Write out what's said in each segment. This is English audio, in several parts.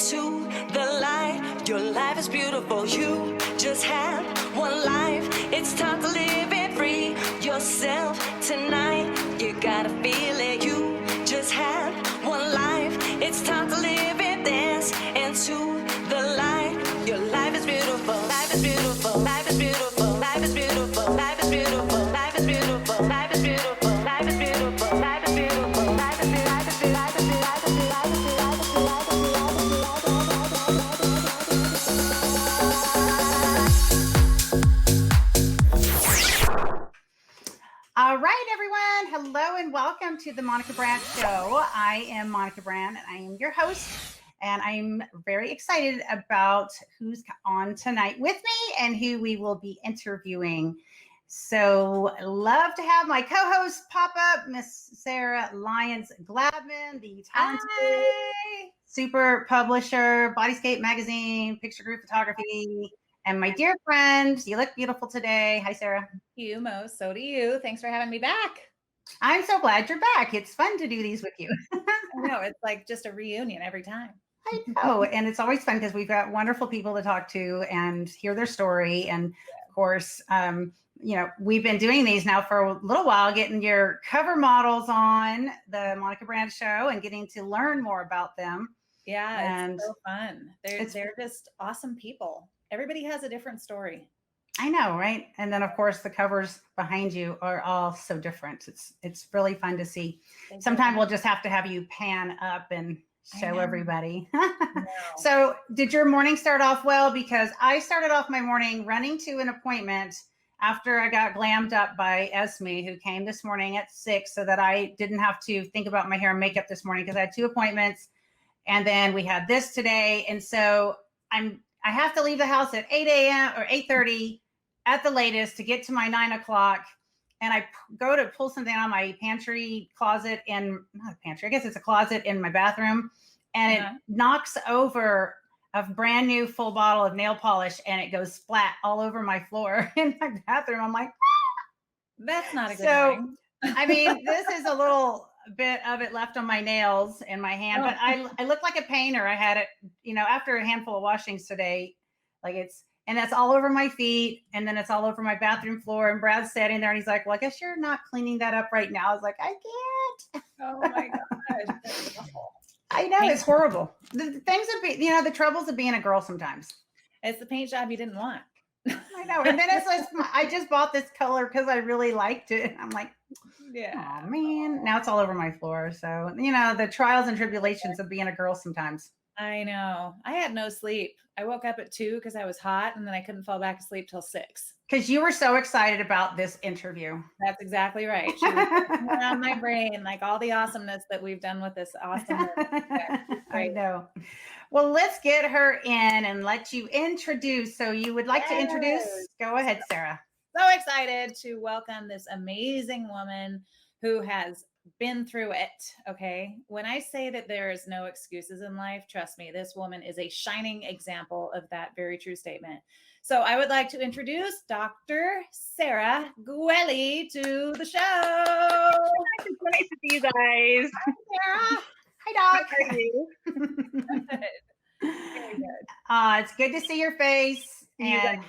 into the light. Your life is beautiful. You just have one life. It's time to live it free yourself tonight. You gotta feel it. You just have one life. It's time to live it. Dance into the light. Your life is beautiful. Life is beautiful. Life is beautiful. Life is beautiful. Life is beautiful. Life is beautiful. Life is beautiful. Life is beautiful. Life is beautiful. Life is All right, everyone. Hello and welcome to the Monica Brant Show. I am Monica Brant and I am your host. And I'm very excited about who's on tonight with me and who we will be interviewing. So love to have my co-host pop up, Miss Sarah Lyons Glabman, the talented super publisher, Bodyscape Magazine, Picture Group Photography, and my dear friend. You look beautiful today. Hi, Sarah. You, Mo. So do you. Thanks for having me back. I'm so glad you're back. It's fun to do these with you. I know. It's like just a reunion every time. I know. And it's always fun because we've got wonderful people to talk to and hear their story. And of course, you know, we've been doing these now for a little while, getting your cover models on the Monica Brant Show and getting to learn more about them. Yeah, it's so fun. They're just awesome people. Everybody has a different story. I know, right? And then of course the covers behind you are all so different. It's really fun to see. Sometimes we'll just have to have you pan up and show everybody. So did your morning start off well? Because I started off my morning running to an appointment after I got glammed up by 𝗬cie, who came this morning at 6 so that I didn't have to think about my hair and makeup this morning because I had 2 appointments. And then we had this today. And so I have to leave the house at 8 a.m. or 8:30 at the latest to get to my 9 o'clock. And I go to pull something out of my pantry closet not a pantry, I guess it's a closet in my bathroom. And it knocks over a brand new full bottle of nail polish and it goes splat all over my floor in my bathroom. I'm like, that's not a good thing. I mean, this is a little bit of it left on my nails and my hand, but I look like a painter. I had it, you know, after a handful of washings today, and that's all over my feet. And then it's all over my bathroom floor. And Brad's standing there and he's like, well, I guess you're not cleaning that up right now. I was like, I can't. Oh my gosh. That's awful. I know, it's horrible. The things you know, the troubles of being a girl sometimes. It's the paint job you didn't want. I know. And then it's like, I just bought this color because I really liked it. I'm like, yeah, oh man, now it's all over my floor. So, you know, the trials and tribulations of being a girl sometimes. I know. I had no sleep. I woke up at 2 because I was hot and then I couldn't fall back asleep till 6. Because you were so excited about this interview. That's exactly right. She was around my brain, like all the awesomeness that we've done with this awesome. I know. Well, let's get her in and let you introduce. So you would like to introduce? Go ahead, Sarah. So excited to welcome this amazing woman who has been through it. Okay. When I say that there is no excuses in life, trust me, this woman is a shining example of that very true statement. So I would like to introduce Dr. Sarah Gueli to the show. It's so nice to see you guys. Hi, Sarah. Hi, Doc. How are you? Very good. It's good to see your face. And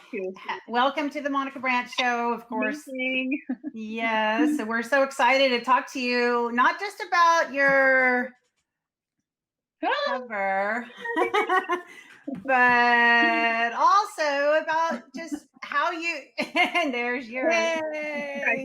welcome to the Monica Brant Show, of course. Amazing. Yes, so we're so excited to talk to you, not just about your cover, but also about just how you, and there's your, I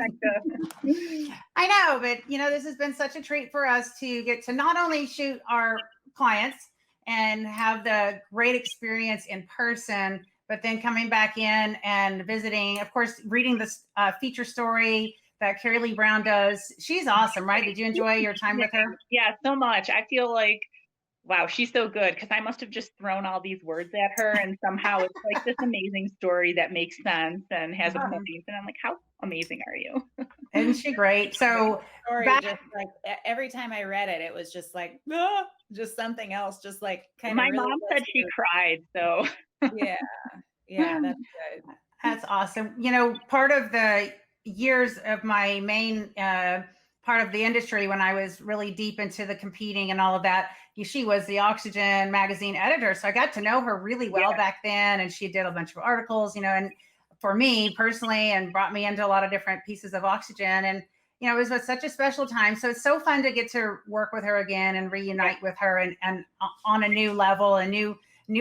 know, but you know, this has been such a treat for us to get to not only shoot our clients and have the great experience in person, but then coming back in and visiting, of course, reading this feature story that Carrie Lee Brown does. She's awesome, right? Did you enjoy your time with her? Yeah, so much. I feel like, wow, she's so good because I must have just thrown all these words at her and somehow it's like this amazing story that makes sense and has a point. And I'm like, how amazing are you? Isn't she great? So just like every time I read it, it was just like, just something else, just like kind of. My mom said she cried, so. Yeah, that's good. That's awesome. You know, part of the years of my main part of the industry when I was really deep into the competing and all of that, she was the Oxygen magazine editor. So I got to know her really well back then. And she did a bunch of articles, you know, and for me personally, and brought me into a lot of different pieces of Oxygen. And, you know, it was such a special time. So it's so fun to get to work with her again and reunite with her and on a new level, a new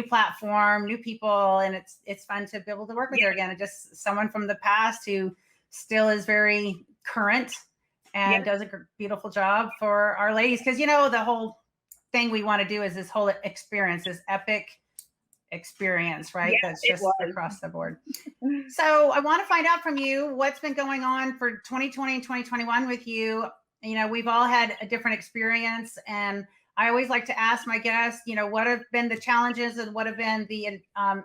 platform, new people. And it's fun to be able to work with her again. And just someone from the past who still is very current and does a beautiful job for our ladies. Because, you know, the whole thing we want to do is this whole experience, this epic experience, right? That's just across the board. So I want to find out from you what's been going on for 2020 and 2021 with you. You know, we've all had a different experience, and I always like to ask my guests, you know, what have been the challenges and what have been the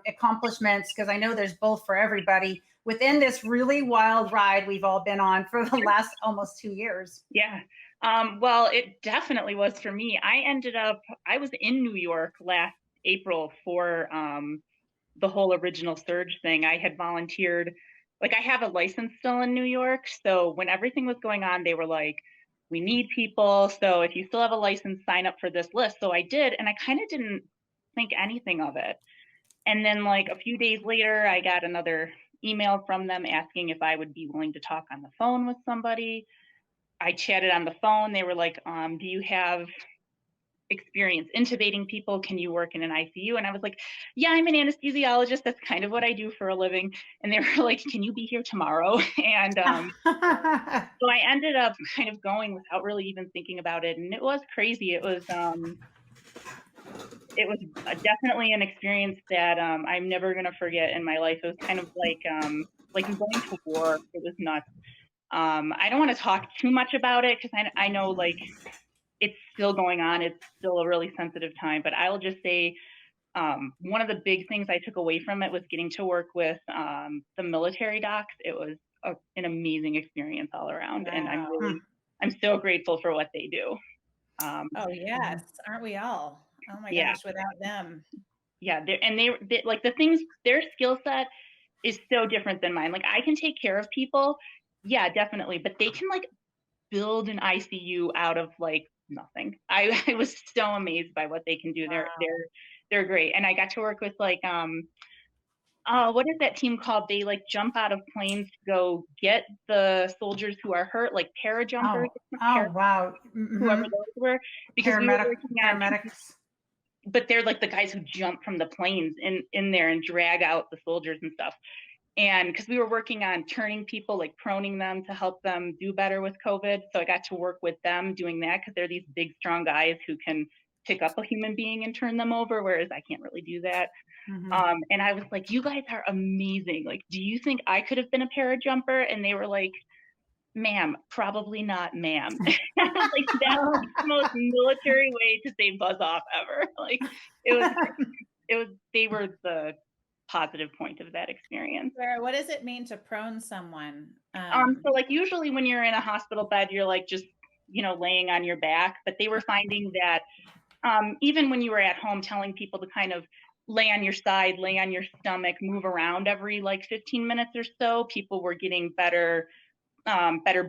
accomplishments? Because I know there's both for everybody within this really wild ride we've all been on for the last almost 2 years. Yeah. Well, it definitely was for me. I was in New York last April for the whole original Surge thing. I had volunteered, like I have a license still in New York. So when everything was going on, they were like, we need people. So if you still have a license, sign up for this list. So I did, and I kind of didn't think anything of it. And then like a few days later, I got another email from them asking if I would be willing to talk on the phone with somebody. I chatted on the phone. They were like, do you have experience intubating people? Can you work in an ICU? And I was like, yeah, I'm an anesthesiologist. That's kind of what I do for a living. And they were like, can you be here tomorrow? And so I ended up kind of going without really even thinking about it. And it was crazy. It was definitely an experience that I'm never going to forget in my life. It was kind of like going to war. It was nuts. I don't want to talk too much about it because I know like it's still going on. It's still a really sensitive time, but I will just say one of the big things I took away from it was getting to work with the military docs. It was an amazing experience all around. Wow. And I'm so grateful for what they do. Oh yes. Aren't we all? Oh my gosh, without them. Yeah. They like the things, their skill set is so different than mine. Like I can take care of people. Yeah, definitely. But they can like build an ICU out of like nothing. I was so amazed by what they can do. Wow. They're great. And I got to work with like what is that team called? They like jump out of planes to go get the soldiers who are hurt, like parajumpers. Wow. Whoever those were. Because paramedics. But they're like the guys who jump from the planes in there and drag out the soldiers and stuff. And because we were working on turning people, like proning them to help them do better with COVID. So I got to work with them doing that because they're these big, strong guys who can pick up a human being and turn them over, whereas I can't really do that. And I was like, you guys are amazing. Like, do you think I could have been a parajumper? And they were like, ma'am, probably not, ma'am. Like, that's the most military way to say buzz off ever. Like, they were the positive point of that experience. Sarah, what does it mean to prone someone? So like usually when you're in a hospital bed, you're like just, you know, laying on your back, but they were finding that even when you were at home telling people to kind of lay on your side, lay on your stomach, move around every like 15 minutes or so, people were getting better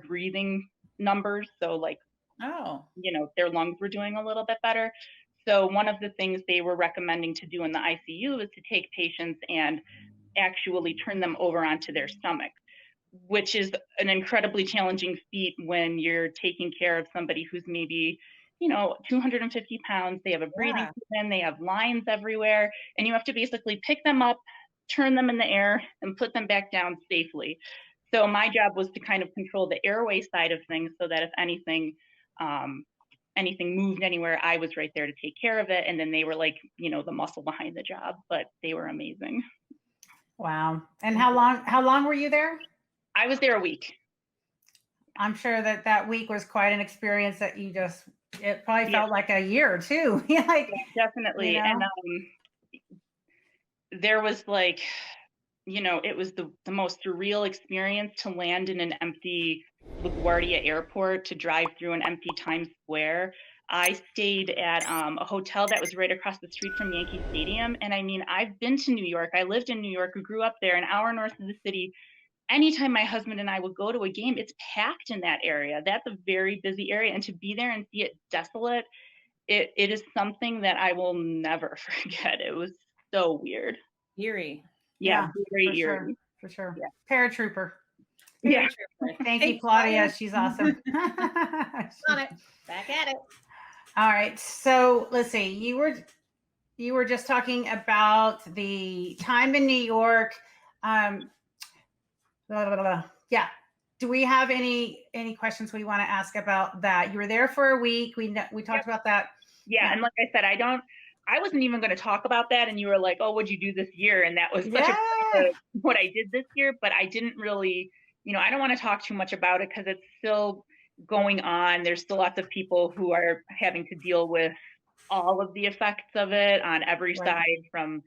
breathing numbers. So like, you know, their lungs were doing a little bit better. So one of the things they were recommending to do in the ICU is to take patients and actually turn them over onto their stomach, which is an incredibly challenging feat when you're taking care of somebody who's maybe, you know, 250 pounds, they have a breathing problem, they have lines everywhere, and you have to basically pick them up, turn them in the air, and put them back down safely. So my job was to kind of control the airway side of things so that if anything moved anywhere, I was right there to take care of it. And then they were like, you know, the muscle behind the job, but they were amazing. Wow. And how long were you there? I was there a week. I'm sure that week was quite an experience that it probably felt like a year or two. Like, definitely. You know? And there was like, you know, it was the most surreal experience to land in an empty LaGuardia airport, to drive through an empty Times Square. I stayed at a hotel that was right across the street from Yankee Stadium. And I mean, I've been to New York. I lived in New York, grew up there, an hour north of the city. Anytime my husband and I would go to a game, it's packed in that area. That's a very busy area. And to be there and see it desolate it is something that I will never forget. It was so weird. Eerie. Yeah, very for sure. eerie. For sure. Yeah. Paratrooper. Yeah. Thank you, Claudia. She's awesome. On it. Back at it. All right. So let's see. You were just talking about the time in New York. Blah, blah, blah. Yeah. Do we have any questions we want to ask about that? You were there for a week. We talked about that. Yeah, and like I said, I wasn't even going to talk about that, and you were like, "Oh, what'd you do this year?" And that was such a part of what I did this year, but I didn't really, I don't want to talk too much about it because it's still going on. There's still lots of people who are having to deal with all of the effects of it on every side from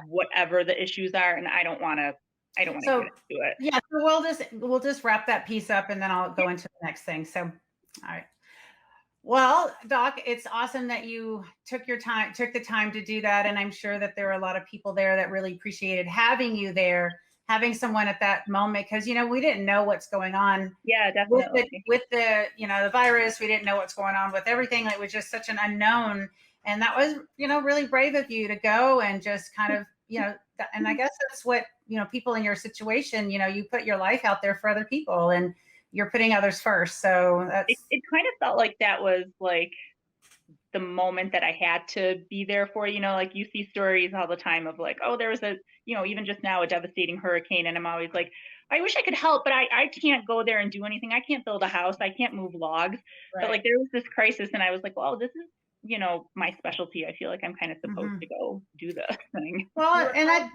whatever the issues are, and I don't want to get into it. Yeah, so we'll just wrap that piece up, and then I'll go into the next thing. So, all right. Well, Doc, it's awesome that you took the time to do that. And I'm sure that there are a lot of people there that really appreciated having you there, having someone at that moment, because, we didn't know what's going on. Yeah, definitely. With the, the virus, we didn't know what's going on with everything. It was just such an unknown. And that was, really brave of you to go and just kind of, and I guess that's what, people in your situation, you put your life out there for other people, and you're putting others first. So it kind of felt like that was like the moment that I had to be there for, like you see stories all the time of like, oh, there was a, even just now, a devastating hurricane. And I'm always like, I wish I could help, but I can't go there and do anything. I can't build a house. I can't move logs. Right. But like there was this crisis, and I was like, well, this is, my specialty. I feel like I'm kind of supposed to go do this thing. Well, and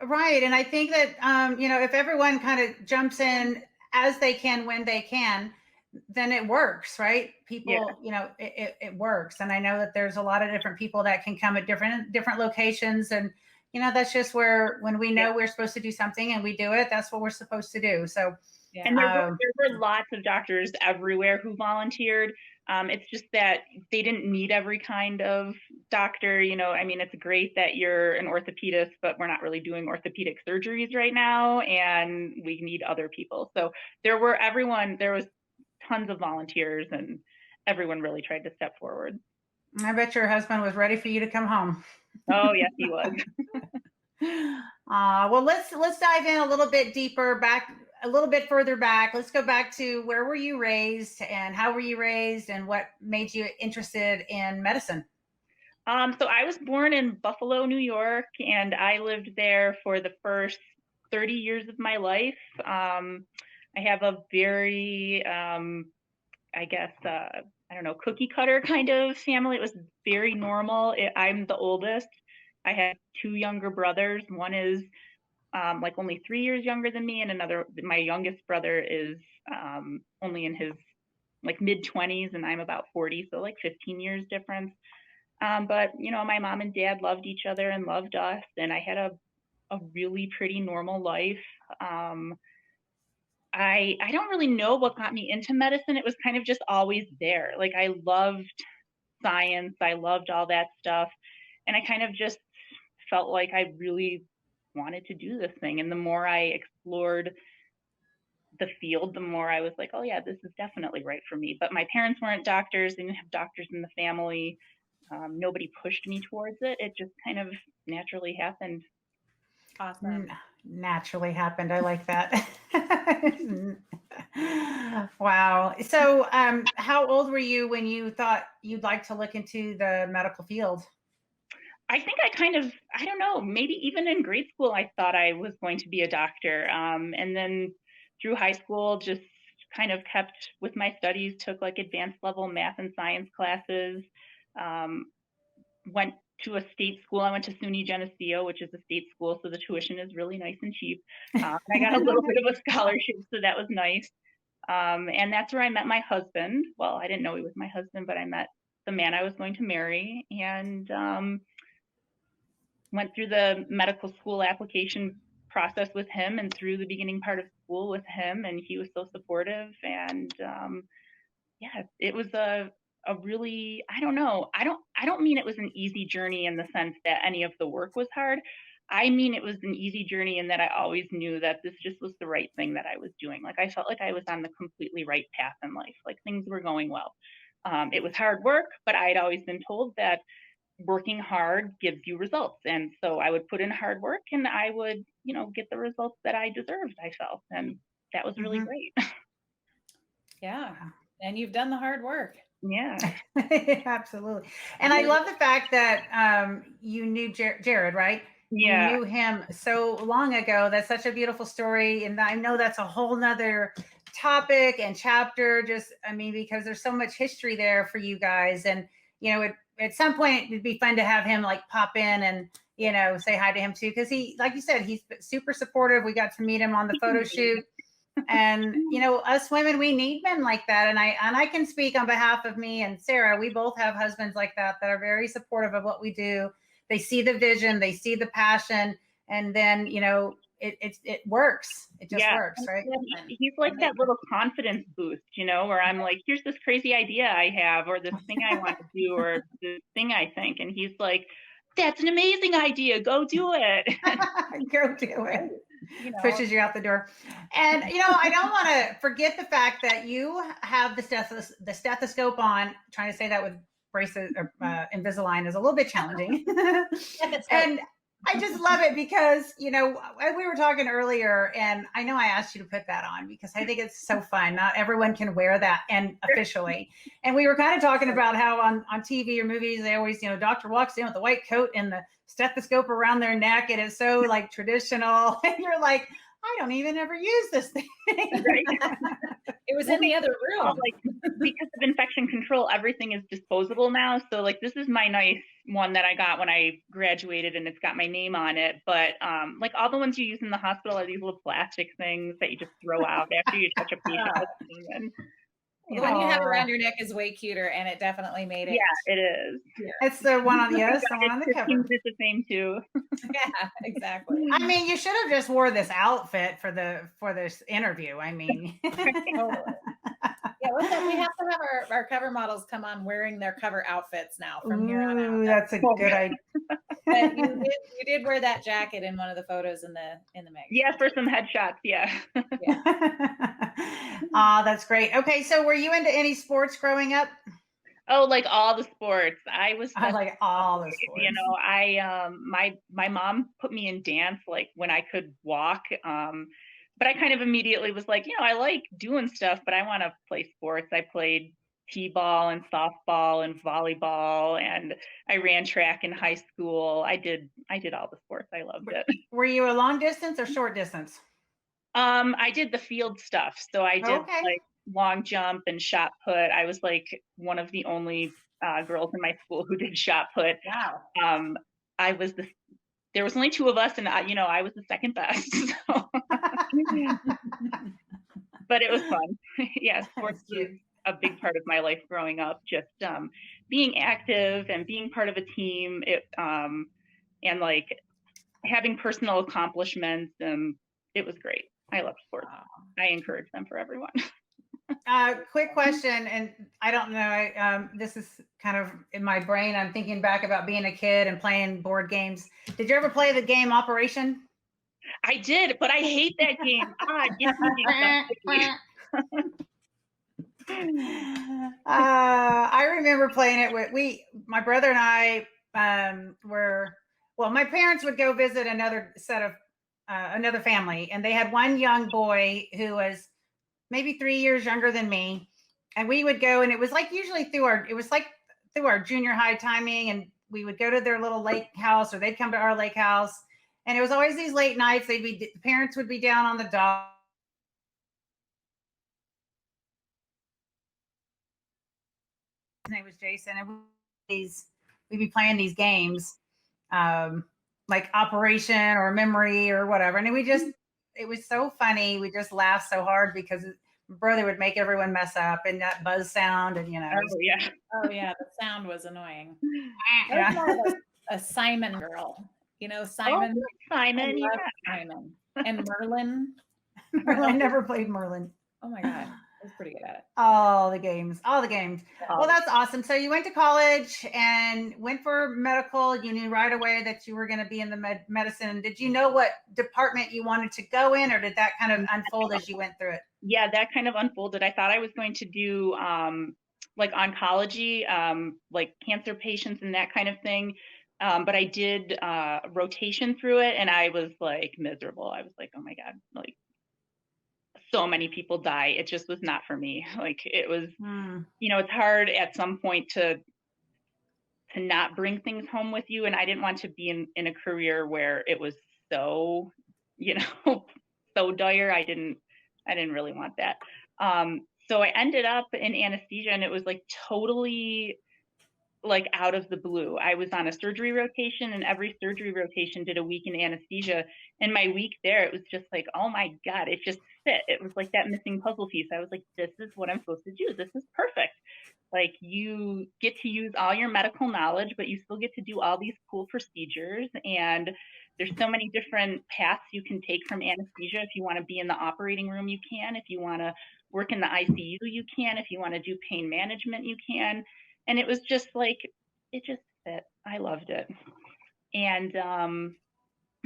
right. And I think that, if everyone kind of jumps in as they can, when they can, then it works, right? People, it works. And I know that there's a lot of different people that can come at different locations. And, that's just when we know we're supposed to do something and we do it, that's what we're supposed to do. So, and there were lots of doctors everywhere who volunteered. It's just that they didn't need every kind of doctor. It's great that you're an orthopedist, but we're not really doing orthopedic surgeries right now, and we need other people. So there was tons of volunteers, and everyone really tried to step forward. I bet your husband was ready for you to come home. Oh, yes, he was. Well, let's dive in a little bit deeper, a little bit further back. Let's go back to where were you raised, and how were you raised, and what made you interested in medicine? So I was born in Buffalo, New York, and I lived there for the first 30 years of my life. I have a very, cookie cutter kind of family. It was very normal. I'm the oldest. I had two younger brothers. One is only 3 years younger than me, and my youngest brother is only in his mid-20s, and I'm about 40, so 15 years difference. But my mom and dad loved each other and loved us, and I had a really pretty normal life. I don't really know what got me into medicine. It was kind of just always there. I loved science. I loved all that stuff. And I kind of just felt like I really wanted to do this thing. And the more I explored the field, the more I was like, oh yeah, this is definitely right for me. But my parents weren't doctors. They didn't have doctors in the family. Nobody pushed me towards it. It just kind of naturally happened. Awesome. Naturally happened. I like that. Wow. So how old were you when you thought you'd like to look into the medical field? I think I don't know, maybe even in grade school, I thought I was going to be a doctor. And then through high school, just kind of kept with my studies, took advanced level math and science classes, went to a state school. I went to 𝗬𝗎cie heç𝘂𝘂𝗯𝗲, which is a state school, so the tuition is really nice and cheap. I got a little bit of a scholarship, so that was nice. And that's where I met my husband. Well, I didn't know he was my husband, but I met the man I was going to marry, and went through the medical school application process with him, and through the beginning part of school with him, and he was so supportive. And it was a really, I don't know, I don't mean it was an easy journey in the sense that any of the work was hard. I mean, it was an easy journey in that I always knew that this just was the right thing that I was doing. I felt like I was on the completely right path in life. Things were going well. It was hard work, but I had always been told that working hard gives you results. And so I would put in hard work and I would, get the results that I deserved, I felt. And that was really great. Yeah. And you've done the hard work. Yeah. Absolutely. And I love the fact that you knew Jared, right? Yeah. You knew him so long ago. That's such a beautiful story. And I know that's a whole nother topic and chapter, because there's so much history there for you guys. And, at some point it'd be fun to have him like pop in and, say hi to him too. Cause he, like you said, he's super supportive. We got to meet him on the photo shoot. And us women, we need men like that. And I can speak on behalf of me and Sarah. We both have husbands like that are very supportive of what we do. They see the vision, they see the passion, and then it works. It just works, right? He's like that little confidence boost, where I'm like, here's this crazy idea I have, or this thing I want to do, or this thing I think, and he's like, that's an amazing idea. Go do it. Go do it. Pushes you out the door. And, I don't want to forget the fact that you have the stethoscope on. Trying to say that with braces or Invisalign is a little bit challenging. And I just love it because, we were talking earlier, and I know I asked you to put that on because I think it's so fun. Not everyone can wear that and officially. And we were kind of talking about how on TV or movies, they always, doctor walks in with the white coat and the stethoscope around their neck. And it's so like traditional. And you're like, I don't even ever use this thing. It was in the other room. Because of infection control, everything is disposable now. So this is my nice one that I got when I graduated, and it's got my name on it. But all the ones you use in the hospital are these little plastic things that you just throw out after you touch a patient. And, the one you have around your neck is way cuter, and it definitely made it. Yeah, it is. It's the one on the on the cover. It's the same too. Yeah, exactly. I mean, you should have just wore this outfit for this interview. I mean, Yeah, we have to have our cover models come on wearing their cover outfits now from here on out. That's a good idea. But you did wear that jacket in one of the photos in the magazine. Yeah, for some headshots. Yeah. That's great. Okay, so were you into any sports growing up? Oh, like all the sports. I like all the sports. My mom put me in dance like when I could walk. But I kind of immediately was like, I like doing stuff, but I want to play sports. I played t-ball and softball and volleyball, and I ran track in high school. I did all the sports. I loved it. Were you a long distance or short distance? I did the field stuff. So I did like long jump and shot put. I was like one of the only girls in my school who did shot put. Wow. There was only two of us, and I was the second best. So. But it was fun. Yeah, sports was a big part of my life growing up. Just being active and being part of a team. And like having personal accomplishments. It was great. I love sports. Wow. I encourage them for everyone. Quick question, and I don't know. This is kind of in my brain. I'm thinking back about being a kid and playing board games. Did you ever play the game Operation? I did, but I hate that game. I remember playing it with my brother and I my parents would go visit another family, and they had one young boy who was maybe 3 years younger than me. And we would go, and it was like usually through our junior high timing, and we would go to their little lake house, or they'd come to our lake house. And it was always these late nights. The parents would be down on the dock. His name was Jason, and we'd be playing these games, like Operation or Memory or whatever. And it was so funny. We just laughed so hard because my brother would make everyone mess up, and that buzz sound, and Oh yeah, the sound was annoying. I was more of a Simon girl. Simon. Oh, Simon, yeah. Simon and Merlin. I never played Merlin. Oh my god, I was pretty good at it. All the games. Well, that's awesome. So you went to college and went for medical. You knew right away that you were going to be in the medicine. Did you know what department you wanted to go in, or did that kind of unfold as you went through it? Yeah, that kind of unfolded. I thought I was going to do like oncology, like cancer patients and that kind of thing. But I did rotation through it, and I was like miserable. I was like, oh my God, like so many people die. It just was not for me. Like it was, you know, it's hard at some point to not bring things home with you. And I didn't want to be in a career where it was so, you know, so dire. I didn't really want that. So I ended up in anesthesia, and it was like totally like out of the blue. I was on a surgery rotation, and every surgery rotation did a week in anesthesia. And my week there, it was just like, oh my God, it just fit. It was like that missing puzzle piece. I was like, this is what I'm supposed to do. This is perfect. Like you get to use all your medical knowledge, but you still get to do all these cool procedures. And there's so many different paths you can take from anesthesia. If you want to be in the operating room, you can. If you want to work in the ICU, you can. If you want to do pain management, you can. And it was just like, it just fit. I loved it. And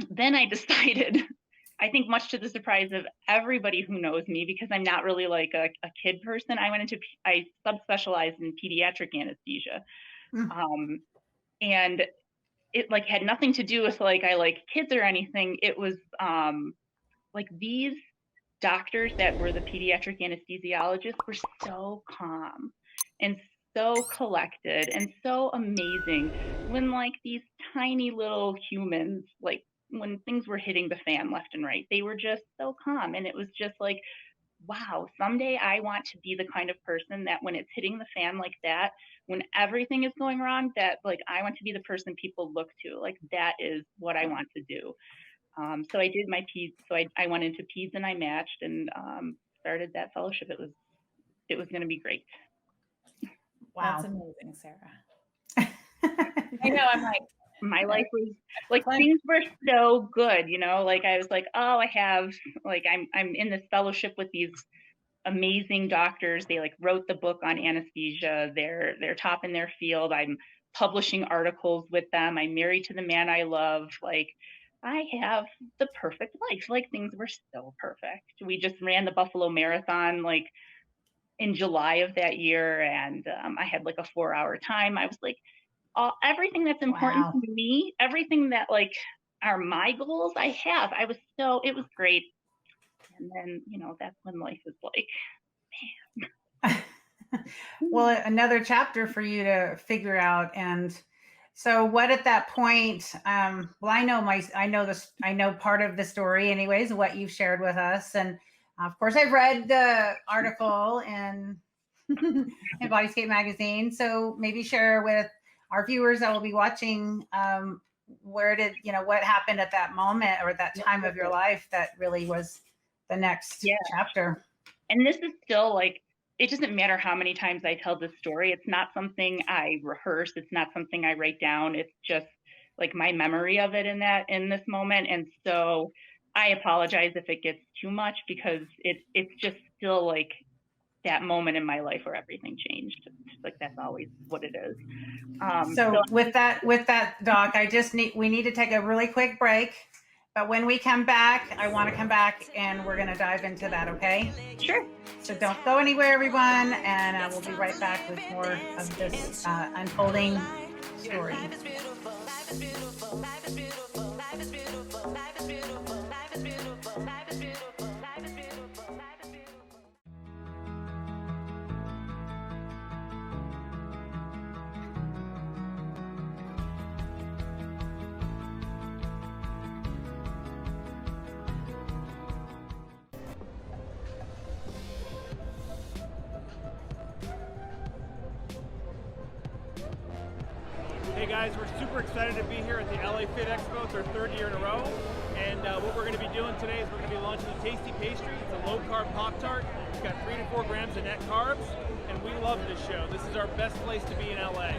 then I decided, I think much to the surprise of everybody who knows me, because I'm not really like a kid person, I subspecialized in pediatric anesthesia. And it like had nothing to do with like I like kids or anything. It was like these doctors that were the pediatric anesthesiologists were so calm and so collected and so amazing when like these tiny little humans, like when things were hitting the fan left and right, they were just so calm. And it was just like, wow, someday I want to be the kind of person that when it's hitting the fan like that, when everything is going wrong, that like I want to be the person people look to. Like that is what I want to do. So I did my peds. So I went into peds and I matched and started that fellowship. It was going to be great. Wow, that's amazing, Sarah. I know. I'm like, my life was like things were so good, you know. Like I was like, oh, I have like I'm in this fellowship with these amazing doctors. They like wrote the book on anesthesia. They're top in their field. I'm publishing articles with them. I'm married to the man I love. Like I have the perfect life. Like things were so perfect. We just ran the Buffalo Marathon like in July of that year, and I had like a 4-hour time. I was like, everything that's important to me, everything that like are my goals, I have. It was great. And then, you know, that's when life is like, man. Well, another chapter for you to figure out. And so what at that point, well, I know part of the story anyways, what you've shared with us. And of course I've read the article in 𝗬𝗬cie magazine. So maybe share with our viewers that will be watching, what happened at that moment or that time of your life that really was the next chapter. And this is still like, it doesn't matter how many times I tell this story. It's not something I rehearse. It's not something I write down. It's just like my memory of it in this moment. And so I apologize if it gets too much, because it's just still like that moment in my life where everything changed. It's like that's always what it is. So with that, Doc, we need to take a really quick break. But when we come back, I want to come back and we're going to dive into that, okay? Sure. So don't go anywhere, everyone, and we'll be right back with more of this unfolding story. Hey guys, we're super excited to be here at the LA Fit Expo. It's our 3rd year in a row. And what we're going to be doing today is we're going to be launching the Tasty Pastry. It's a low-carb Pop-Tart. It's got 3 to 4 grams of net carbs. And we love this show. This is our best place to be in LA.